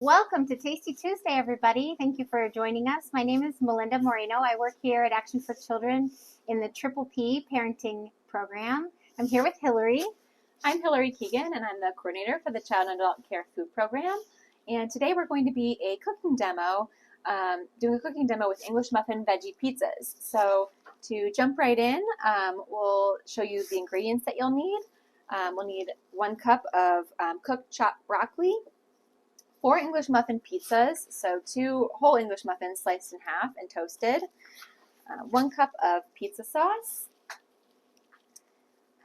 Welcome to Tasty Tuesday, everybody. Thank you for joining us. My name is Melinda Moreno. I work here at Action for Children in the Triple P Parenting Program. I'm here with Hilary. I'm Hilary Keegan, and I'm the coordinator for the Child and Adult Care Food Program. And today we're going to be a cooking demo, doing a cooking demo with English Muffin Veggie Pizzas. So to jump right in, we'll show you the ingredients that you'll need. We'll need 1 cup of cooked chopped broccoli, 4 English muffin pizzas, so 2 whole English muffins sliced in half and toasted, 1 cup of pizza sauce,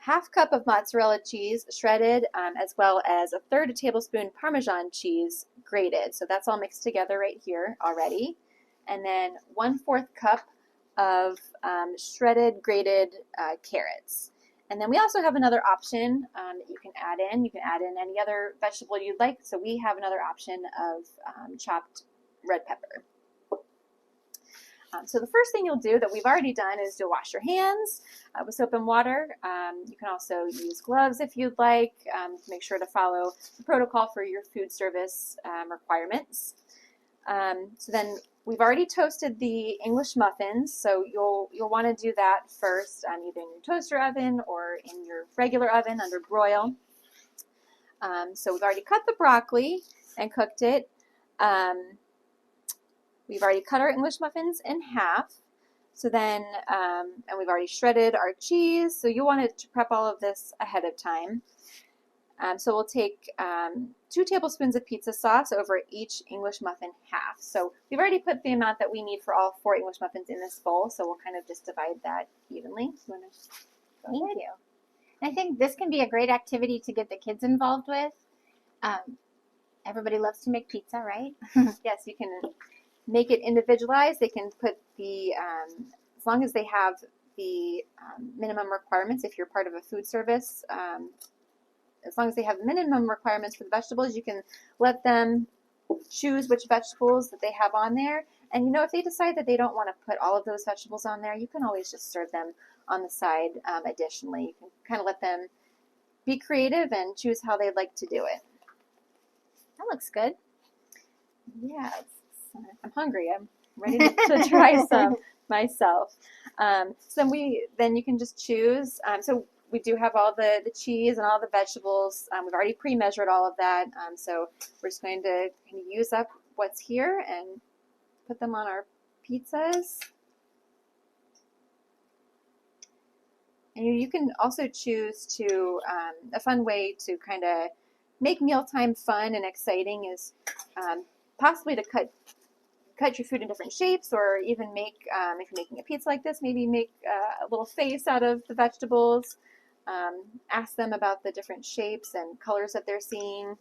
½ cup of mozzarella cheese shredded, as well as 1/3 tablespoon Parmesan cheese grated. So that's all mixed together right here already. And then 1/4 cup of shredded grated carrots. And then we also have another option that you can add in. You can add in any other vegetable you'd like. So we have another option of chopped red pepper. So the first thing you'll do that we've already done is you'll wash your hands with soap and water. You can also use gloves if you'd like. Make sure to follow the protocol for your food service requirements. So then we've already toasted the English muffins, so you'll want to do that first, either in your toaster oven or in your regular oven under broil. So we've already cut the broccoli and cooked it. We've already cut our English muffins in half. So then, and we've already shredded our cheese. So you want to prep all of this ahead of time. So we'll take 2 tablespoons of pizza sauce over each English muffin half. So we've already put the amount that we need for all 4 English muffins in this bowl. So we'll kind of just divide that evenly. Thank you. And I think this can be a great activity to get the kids involved with. Everybody loves to make pizza, right? Yes, you can make it individualized. They can put the, as long as they have the minimum requirements, if you're part of a food service, as long as they have minimum requirements for the vegetables, you can let them choose which vegetables that they have on there. And if they decide that they don't want to put all of those vegetables on there, you can always just serve them on the side additionally. You can kind of let them be creative and choose how they'd like to do it. That looks good. Yeah, I'm hungry. I'm ready to try some myself. So then you can just choose. So we do have all the cheese and all the vegetables. We've already pre-measured all of that. So we're just going to kind of use up what's here and put them on our pizzas. And you can also choose to, a fun way to kind of make mealtime fun and exciting is possibly to cut your food in different shapes, or even make, if you're making a pizza like this, maybe make a little face out of the vegetables. Ask them about the different shapes and colors that they're seeing.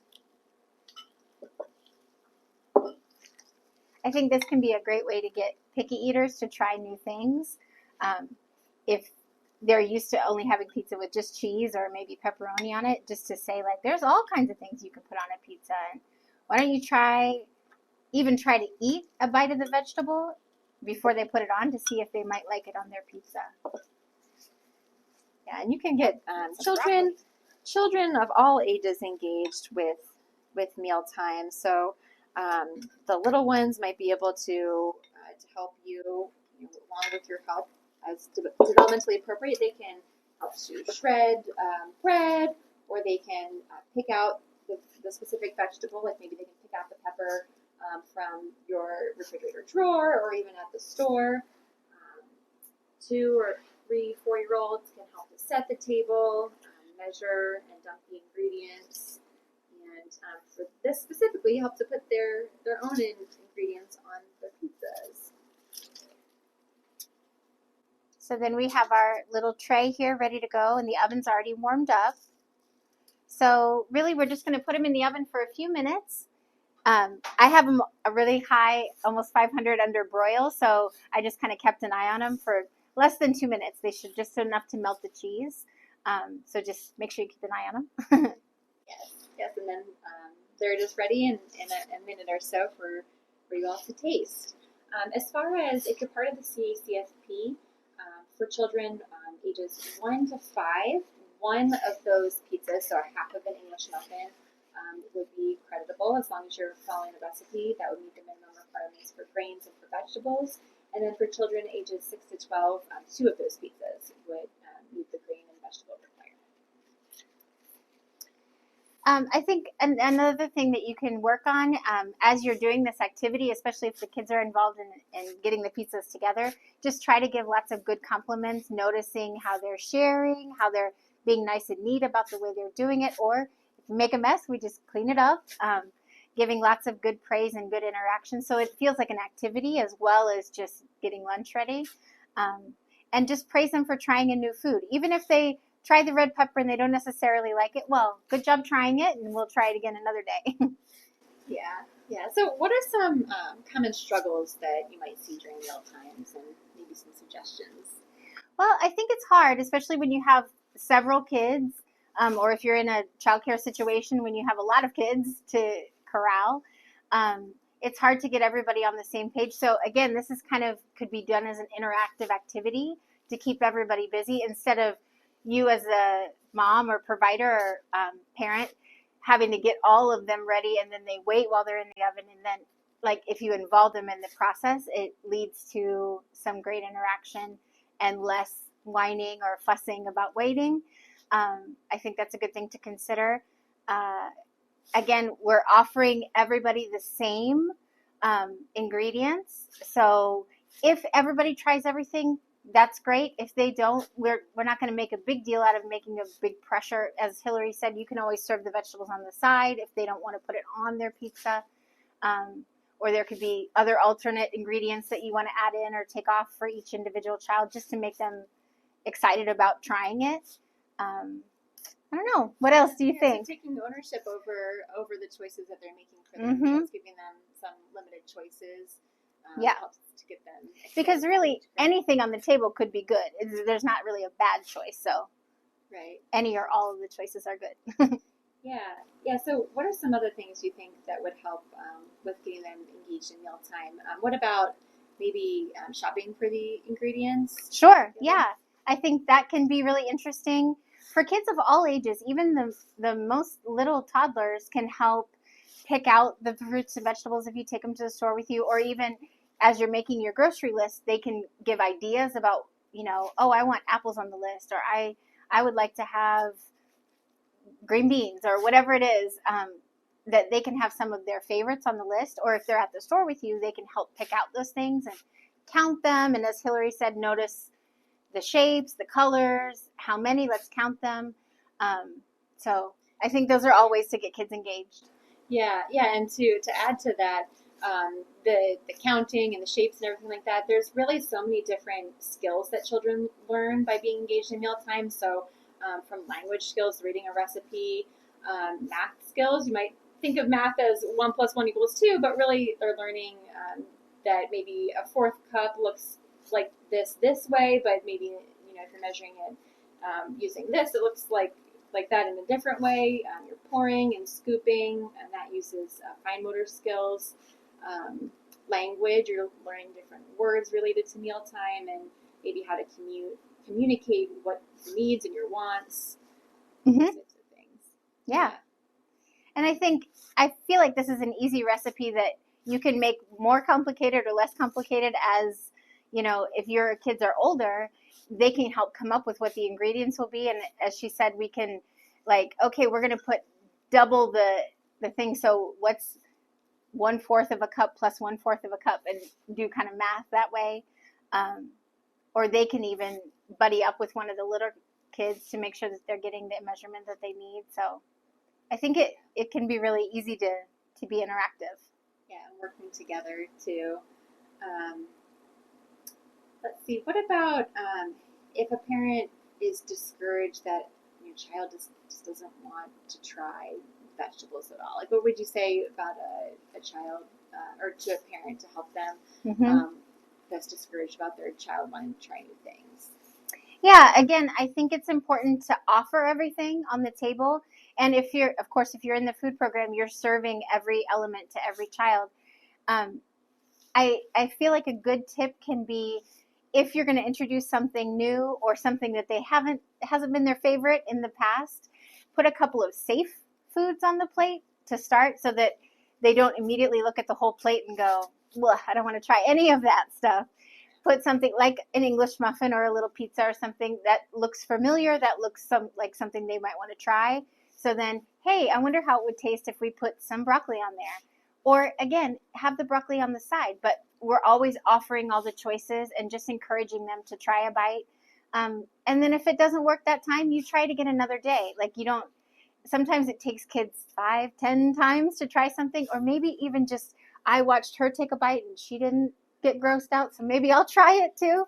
I think this can be a great way to get picky eaters to try new things. If they're used to only having pizza with just cheese or maybe pepperoni on it, just to say, like, there's all kinds of things you can put on a pizza. And why don't you even try to eat a bite of the vegetable before they put it on to see if they might like it on their pizza. Yeah, and you can get children of all ages engaged with mealtime. So the little ones might be able to help you, along with your help as developmentally appropriate. They can help to shred bread, or they can pick out the specific vegetable. Like maybe they can pick out the pepper from your refrigerator drawer, or even at the store. 2 or 3 4-year-olds can help to set the table, measure and dump the ingredients, and for this specifically, help to put their own ingredients on their pizzas. So then we have our little tray here ready to go, and the oven's already warmed up. So really, we're just going to put them in the oven for a few minutes. I have them a really high, almost 500 under broil, so I just kind of kept an eye on them for less than 2 minutes. They should just enough to melt the cheese. So just make sure you keep an eye on them. Yes, and then they're just ready in a minute or so for you all to taste. As far as if you're part of the CACFP, for children ages 1 to 5, one of those pizzas, so ½ of an English muffin, would be creditable as long as you're following a recipe that would meet the minimum requirements for grains and for vegetables. And then for children ages 6 to 12, 2 of those pizzas would meet the grain and vegetable requirement. I think another thing that you can work on as you're doing this activity, especially if the kids are involved in getting the pizzas together, just try to give lots of good compliments, noticing how they're sharing, how they're being nice and neat about the way they're doing it. Or if you make a mess, we just clean it up, giving lots of good praise and good interaction. So it feels like an activity as well as just getting lunch ready. And just praise them for trying a new food. Even if they try the red pepper and they don't necessarily like it, well, good job trying it, and we'll try it again another day. Yeah. So what are some common struggles that you might see during meal times, and maybe some suggestions? Well, I think it's hard, especially when you have several kids, or if you're in a childcare situation when you have a lot of kids to corral. It's hard to get everybody on the same page. So again, this is could be done as an interactive activity to keep everybody busy, instead of you as a mom or provider or parent having to get all of them ready and then they wait while they're in the oven. And then, like, if you involve them in the process, it leads to some great interaction and less whining or fussing about waiting. I think that's a good thing to consider. Again, we're offering everybody the same ingredients. So if everybody tries everything, that's great. If they don't, we're not going to make a big deal out of making a big pressure. As Hilary said, you can always serve the vegetables on the side if they don't want to put it on their pizza. Or there could be other alternate ingredients that you want to add in or take off for each individual child, just to make them excited about trying it. I don't know. What else do you think? So taking ownership over the choices that they're making for their meals, giving them some limited choices. Helps to get them excited. Because really, anything on the table could be good. There's not really a bad choice. So right. Any or all of the choices are good. Yeah. So what are some other things you think that would help with getting them engaged in mealtime? What about maybe shopping for the ingredients? Sure. Yeah. I think that can be really interesting. For kids of all ages, even the most little toddlers can help pick out the fruits and vegetables if you take them to the store with you, or even as you're making your grocery list, they can give ideas about, I want apples on the list, or I would like to have green beans, or whatever it is, that they can have some of their favorites on the list. Or if they're at the store with you, they can help pick out those things and count them. And as Hilary said, notice the shapes, the colors, how many, let's count them. So I think those are all ways to get kids engaged. Yeah, and to add to that, the counting and the shapes and everything like that, there's really so many different skills that children learn by being engaged in mealtime. So from language skills, reading a recipe, math skills, you might think of math as 1 + 1 = 2, but really they're learning that maybe a fourth cup looks like this way, but maybe if you're measuring it using this, it looks like that in a different way. You're pouring and scooping, and that uses fine motor skills. Language, you're learning different words related to mealtime, and maybe how to communicate what your needs and your wants, those types of things. Yeah. And I feel like this is an easy recipe that you can make more complicated or less complicated as, if your kids are older, they can help come up with what the ingredients will be. And as she said, we can okay, we're going to put double the thing. So what's 1/4 of a cup plus 1/4 of a cup, and do kind of math that way. Or they can even buddy up with one of the little kids to make sure that they're getting the measurement that they need. So I think it can be really easy to be interactive. Yeah, and working together too. Let's see, what about if a parent is discouraged that your child just doesn't want to try vegetables at all? What would you say about a child or to a parent to help them that's discouraged about their child wanting to try new things? Yeah, again, I think it's important to offer everything on the table. And if you're in the food program, you're serving every element to every child. I feel like a good tip can be, if you're going to introduce something new or something that hasn't been their favorite in the past, put a couple of safe foods on the plate to start so that they don't immediately look at the whole plate and go, well, I don't want to try any of that stuff. Put something like an English muffin or a little pizza or something that looks familiar, that looks like something they might want to try. So then, hey, I wonder how it would taste if we put some broccoli on there. Or again, have the broccoli on the side, but we're always offering all the choices and just encouraging them to try a bite. And then if it doesn't work that time, you try it again another day. Like you don't, sometimes it takes kids 5-10 times to try something, or maybe even just, I watched her take a bite and she didn't get grossed out, so maybe I'll try it too.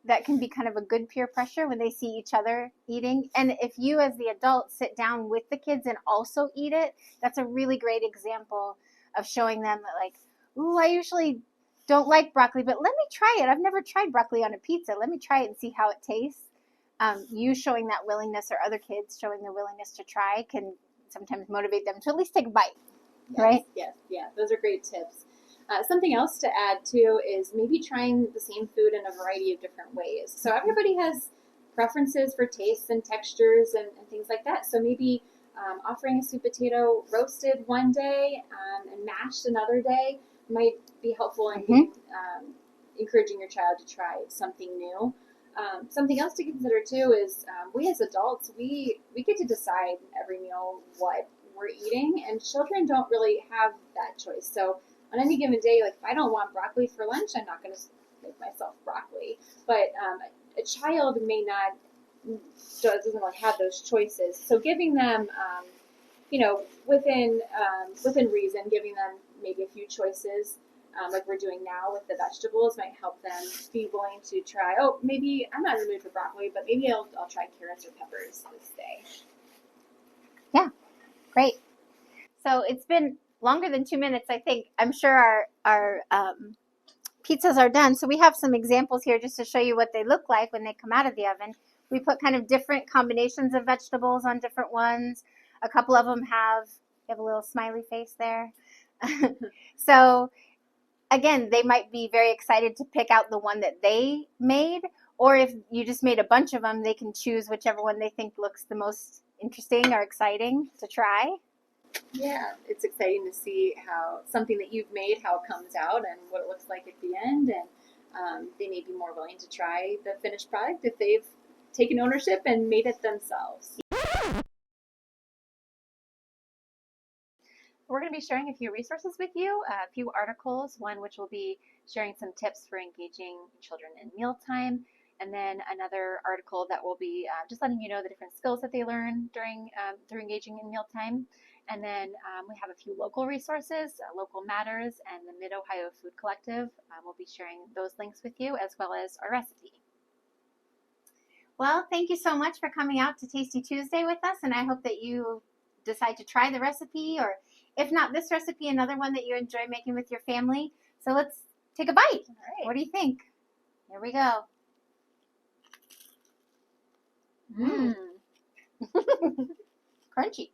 That can be kind of a good peer pressure when they see each other eating. And if you as the adult sit down with the kids and also eat it, that's a really great example of showing them that like, ooh, I usually don't like broccoli, but let me try it. I've never tried broccoli on a pizza. Let me try it and see how it tastes. You showing that willingness, or other kids showing the willingness to try, can sometimes motivate them to at least take a bite. Yes, right? Yes, yeah, those are great tips. Something else to add too is maybe trying the same food in a variety of different ways. So everybody has preferences for tastes and textures and things like that. So maybe offering a sweet potato roasted one day and mashed another day might be helpful in encouraging your child to try something new. Something else to consider too is we as adults, we get to decide every meal what we're eating, and children don't really have that choice. So on any given day, like if I don't want broccoli for lunch, I'm not going to make myself broccoli. But a child may not, doesn't really have those choices. So giving them, within reason, giving them maybe a few choices, like we're doing now with the vegetables, might help them be willing to try. Oh, maybe I'm not in the mood for broccoli, but maybe I'll try carrots or peppers this day. Yeah, great. So it's been longer than 2 minutes, I think. I'm sure our pizzas are done. So we have some examples here just to show you what they look like when they come out of the oven. We put kind of different combinations of vegetables on different ones. A couple of them have a little smiley face there. So again, they might be very excited to pick out the one that they made, or if you just made a bunch of them, they can choose whichever one they think looks the most interesting or exciting to try. Yeah, it's exciting to see how something that you've made, how it comes out and what it looks like at the end. And they may be more willing to try the finished product if they've taken ownership and made it themselves. We're going to be sharing a few resources with you, a few articles, one which will be sharing some tips for engaging children in mealtime, and then another article that will be just letting you know the different skills that they learn through engaging in mealtime. And then we have a few local resources, Local Matters and the Mid-Ohio Food Collective. We'll be sharing those links with you, as well as our recipe. Well, thank you so much for coming out to Tasty Tuesday with us, and I hope that you decide to try the recipe, or if not this recipe, another one that you enjoy making with your family. So let's take a bite. All right. What do you think? Here we go. Mmm. Crunchy.